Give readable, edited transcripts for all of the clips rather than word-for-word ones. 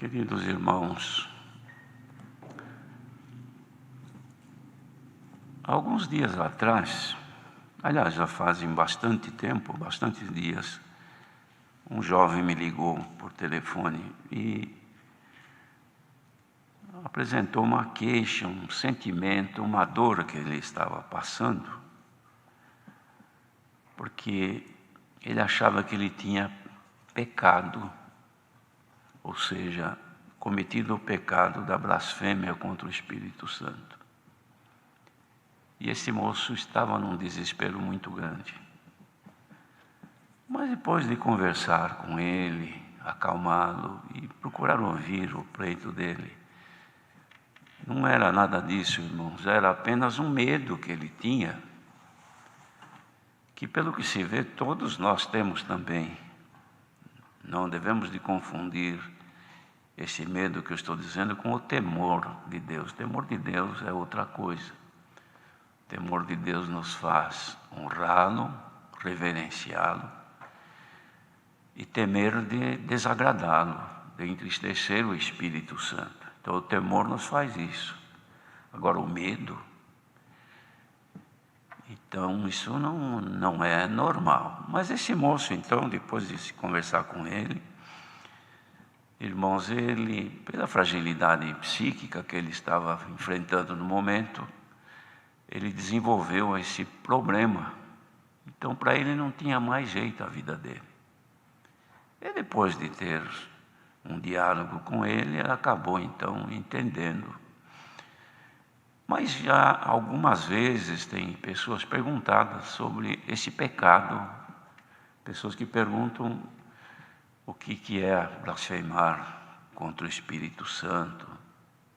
Queridos irmãos, alguns dias atrás, aliás, já fazem bastante tempo, bastantes dias, um jovem me ligou por telefone e apresentou uma queixa, um sentimento, uma dor que ele estava passando, porque ele achava que ele tinha pecado, ou seja, cometido o pecado da blasfêmia contra o Espírito Santo. E esse moço estava num desespero muito grande. Mas depois de conversar com ele, acalmá-lo e procurar ouvir o pleito dele, não era nada disso, irmãos, era apenas um medo que ele tinha, que pelo que se vê todos nós temos também. Não devemos de confundir esse medo que eu estou dizendo com o temor de Deus. O temor de Deus é outra coisa. O temor de Deus nos faz honrá-lo, reverenciá-lo e temer de desagradá-lo, de entristecer o Espírito Santo. Então o temor nos faz isso. Agora o medo, então isso não é normal. Mas esse moço então, depois de se conversar com ele, irmãos, ele, pela fragilidade psíquica que ele estava enfrentando no momento, ele desenvolveu esse problema. Então para ele não tinha mais jeito a vida dele. E depois de ter um diálogo com ele acabou então entendendo. Mas já algumas vezes tem pessoas perguntadas sobre esse pecado, pessoas que perguntam o que é blasfemar contra o Espírito Santo,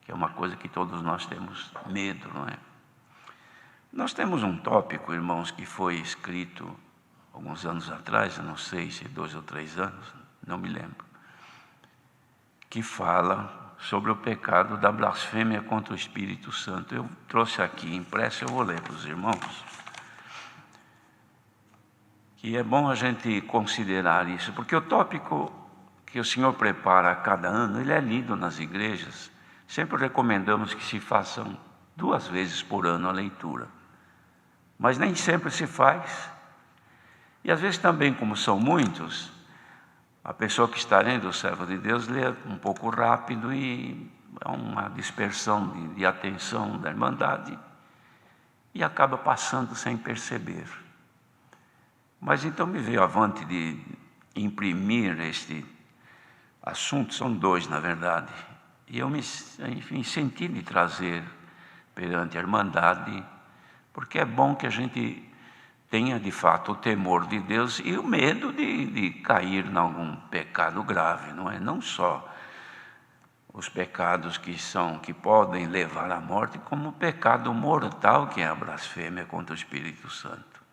que é uma coisa que todos nós temos medo, não é? Nós temos um tópico, irmãos, que foi escrito alguns anos atrás, eu não sei se 2 ou 3 anos, não me lembro, que fala sobre o pecado da blasfêmia contra o Espírito Santo. Eu trouxe aqui impresso, eu vou ler para os irmãos. E é bom a gente considerar isso, porque o tópico que o Senhor prepara a cada ano, ele é lido nas igrejas. Sempre recomendamos que se façam 2 vezes por ano a leitura. Mas nem sempre se faz. E às vezes também, como são muitos, a pessoa que está lendo, o servo de Deus, lê um pouco rápido e há uma dispersão de atenção da irmandade e acaba passando sem perceber. Mas então me veio avante de imprimir este assunto, são 2 na verdade, e eu me senti de trazer perante a irmandade, porque é bom que a gente tenha de fato o temor de Deus e o medo de cair em algum pecado grave, não é? Não só os pecados que podem levar à morte, como o pecado mortal que é a blasfêmia contra o Espírito Santo.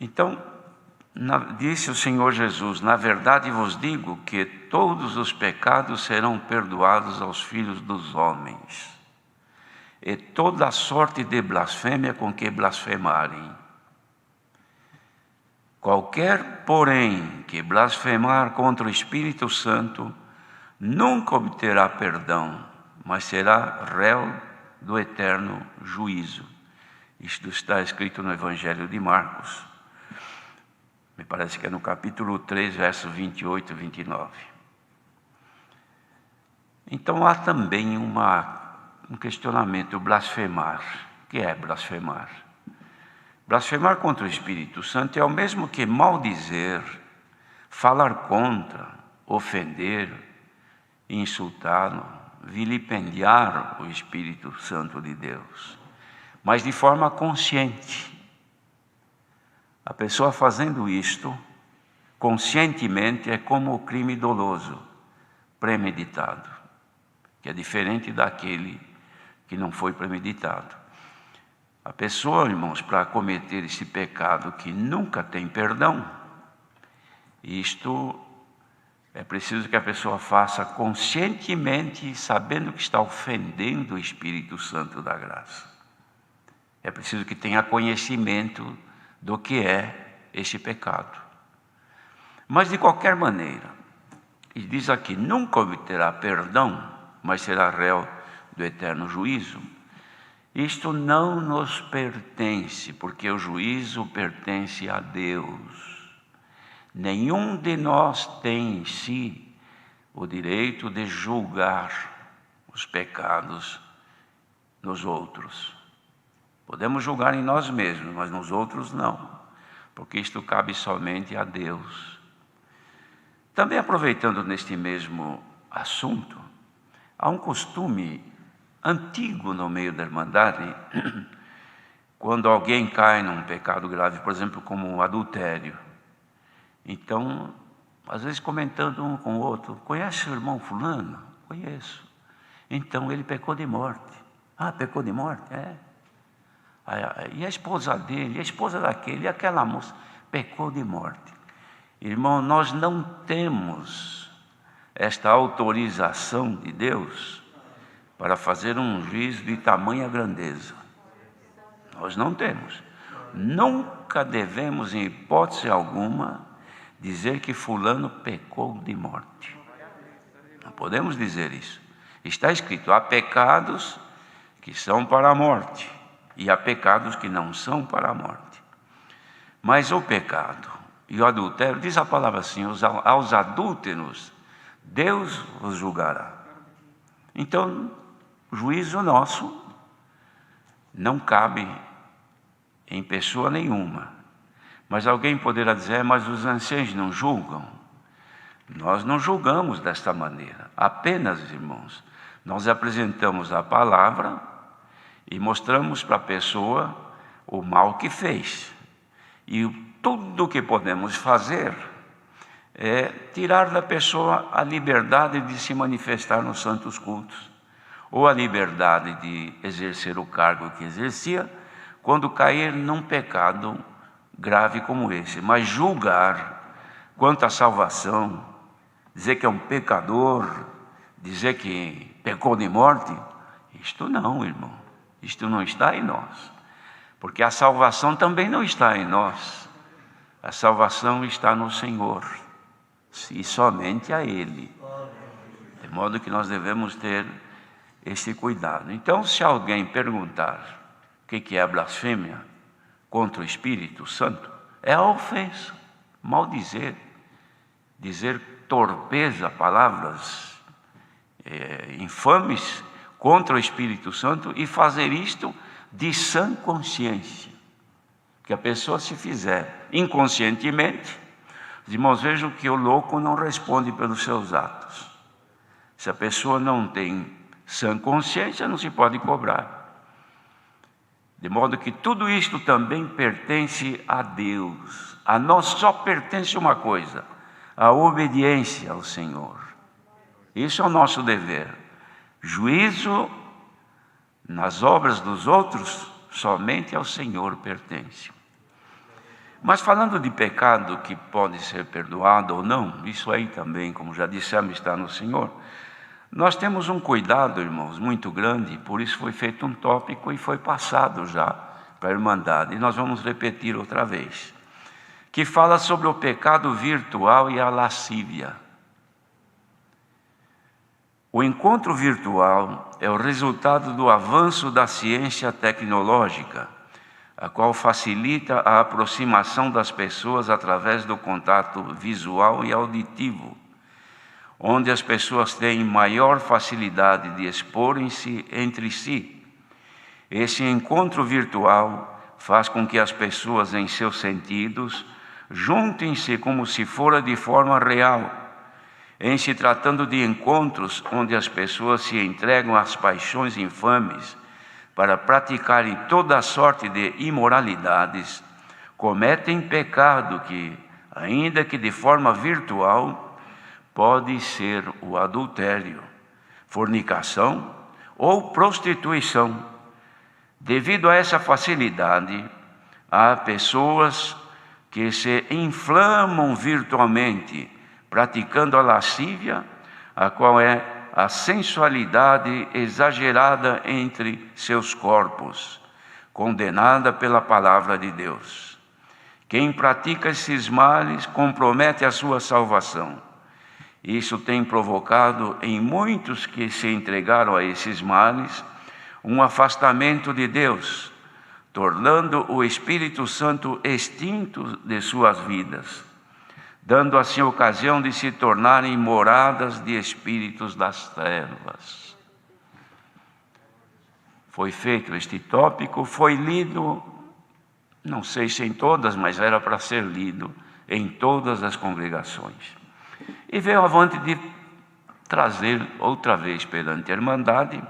Então, disse o Senhor Jesus: na verdade vos digo que todos os pecados serão perdoados aos filhos dos homens, e toda a sorte de blasfêmia com que blasfemarem. Qualquer, porém, que blasfemar contra o Espírito Santo, nunca obterá perdão, mas será réu do eterno juízo. Isto está escrito no Evangelho de Marcos. Me parece que é no capítulo 3, versos 28 e 29. Então há também um questionamento: blasfemar. O que é blasfemar? Blasfemar contra o Espírito Santo é o mesmo que maldizer, falar contra, ofender, insultá-lo, vilipendiar o Espírito Santo de Deus, mas de forma consciente. A pessoa fazendo isto conscientemente é como o crime doloso, premeditado, que é diferente daquele que não foi premeditado. A pessoa, irmãos, para cometer esse pecado que nunca tem perdão, isto é preciso que a pessoa faça conscientemente, sabendo que está ofendendo o Espírito Santo da graça. É preciso que tenha conhecimento do que é este pecado. Mas de qualquer maneira, e diz aqui, nunca obterá perdão, mas será réu do eterno juízo. Isto não nos pertence, porque o juízo pertence a Deus. Nenhum de nós tem em si o direito de julgar os pecados nos outros. Podemos julgar em nós mesmos, mas nos outros não, porque isto cabe somente a Deus. Também aproveitando neste mesmo assunto, há um costume antigo no meio da Irmandade, quando alguém cai num pecado grave, por exemplo, como o adultério. Então, às vezes comentando um com o outro, conhece o irmão fulano? Conheço. Então, ele pecou de morte. Ah, pecou de morte? É. E a esposa dele, a esposa daquele, e aquela moça, pecou de morte. Irmão, nós não temos esta autorização de Deus para fazer um juízo de tamanha grandeza. Nós não temos. Nunca devemos, em hipótese alguma, dizer que fulano pecou de morte. Não podemos dizer isso. Está escrito, há pecados que são para a morte e há pecados que não são para a morte. Mas o pecado e o adultério, diz a palavra assim, aos adúlteros, Deus os julgará. Então, o juízo nosso não cabe em pessoa nenhuma. Mas alguém poderá dizer, mas os anciãos não julgam? Nós não julgamos desta maneira. Apenas, irmãos, nós apresentamos a palavra e mostramos para a pessoa o mal que fez. E tudo o que podemos fazer é tirar da pessoa a liberdade de se manifestar nos santos cultos, ou a liberdade de exercer o cargo que exercia, quando cair num pecado grave como esse. Mas julgar quanto à salvação, dizer que é um pecador, dizer que pecou de morte, isto não, irmão, isto não está em nós, porque a salvação também não está em nós, a salvação está no Senhor, e somente a Ele, de modo que nós devemos ter esse cuidado. Então, se alguém perguntar o que é a blasfêmia contra o Espírito Santo, é a ofensa, maldizer, dizer torpeza, palavras infames contra o Espírito Santo e fazer isto de sã consciência. Que a pessoa se fizer inconscientemente, os irmãos vejam que o louco não responde pelos seus atos. Se a pessoa não tem sã consciência, não se pode cobrar. De modo que tudo isto também pertence a Deus. A nós só pertence uma coisa, a obediência ao Senhor. Isso é o nosso dever. Juízo nas obras dos outros, somente ao Senhor pertence. Mas falando de pecado que pode ser perdoado ou não, isso aí também, como já dissemos, está no Senhor. Nós temos um cuidado, irmãos, muito grande, por isso foi feito um tópico e foi passado já para a Irmandade. E nós vamos repetir outra vez, que fala sobre o pecado virtual e a lascívia. O encontro virtual é o resultado do avanço da ciência tecnológica, a qual facilita a aproximação das pessoas através do contato visual e auditivo, onde as pessoas têm maior facilidade de exporem-se entre si. Esse encontro virtual faz com que as pessoas, em seus sentidos, juntem-se como se fora de forma real, em se tratando de encontros onde as pessoas se entregam às paixões infames para praticarem toda a sorte de imoralidades, cometem pecado que, ainda que de forma virtual, pode ser o adultério, fornicação ou prostituição. Devido a essa facilidade, há pessoas que se inflamam virtualmente, praticando a lascívia, a qual é a sensualidade exagerada entre seus corpos, condenada pela palavra de Deus. Quem pratica esses males compromete a sua salvação. Isso tem provocado em muitos que se entregaram a esses males um afastamento de Deus, tornando o Espírito Santo extinto de suas vidas, dando assim ocasião de se tornarem moradas de espíritos das trevas. Foi feito este tópico, foi lido, não sei se em todas, mas era para ser lido em todas as congregações. E veio avante de trazer outra vez perante a Irmandade,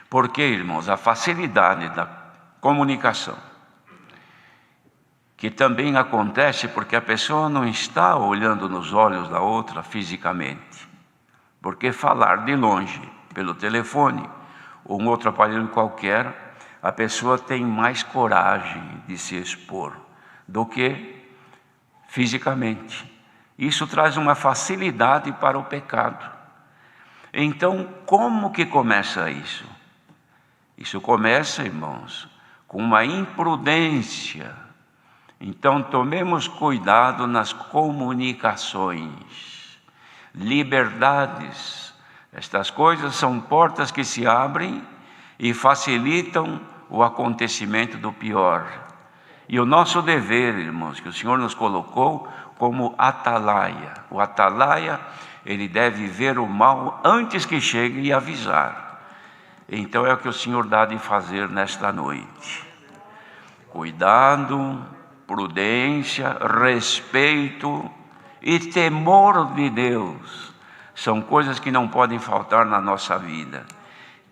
porque, irmãos, a facilidade da comunicação, que também acontece porque a pessoa não está olhando nos olhos da outra fisicamente, porque falar de longe, pelo telefone, ou um outro aparelho qualquer, a pessoa tem mais coragem de se expor do que fisicamente. Isso traz uma facilidade para o pecado. Então, como que começa isso? Isso começa, irmãos, com uma imprudência. Então, tomemos cuidado nas comunicações. Liberdades. Estas coisas são portas que se abrem e facilitam o acontecimento do pior. E o nosso dever, irmãos, que o Senhor nos colocou como atalaia. O atalaia, ele deve ver o mal antes que chegue e avisar. Então é o que o Senhor dá de fazer nesta noite. Cuidado, prudência, respeito e temor de Deus são coisas que não podem faltar na nossa vida.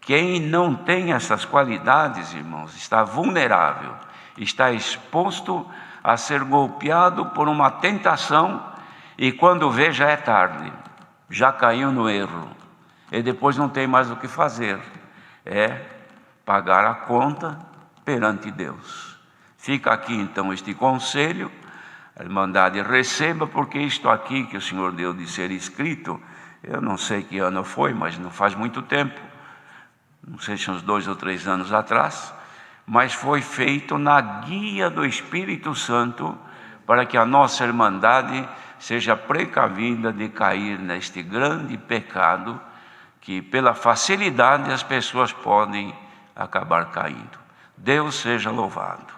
Quem não tem essas qualidades, irmãos, está vulnerável, está exposto a ser golpeado por uma tentação e quando vê já é tarde, já caiu no erro e depois não tem mais o que fazer, é pagar a conta perante Deus. Fica aqui então este conselho, a Irmandade receba, porque isto aqui que o Senhor deu de ser escrito, eu não sei que ano foi, mas não faz muito tempo, não sei se uns 2 ou 3 anos atrás, mas foi feito na guia do Espírito Santo para que a nossa Irmandade seja precavida de cair neste grande pecado que pela facilidade as pessoas podem acabar caindo. Deus seja louvado.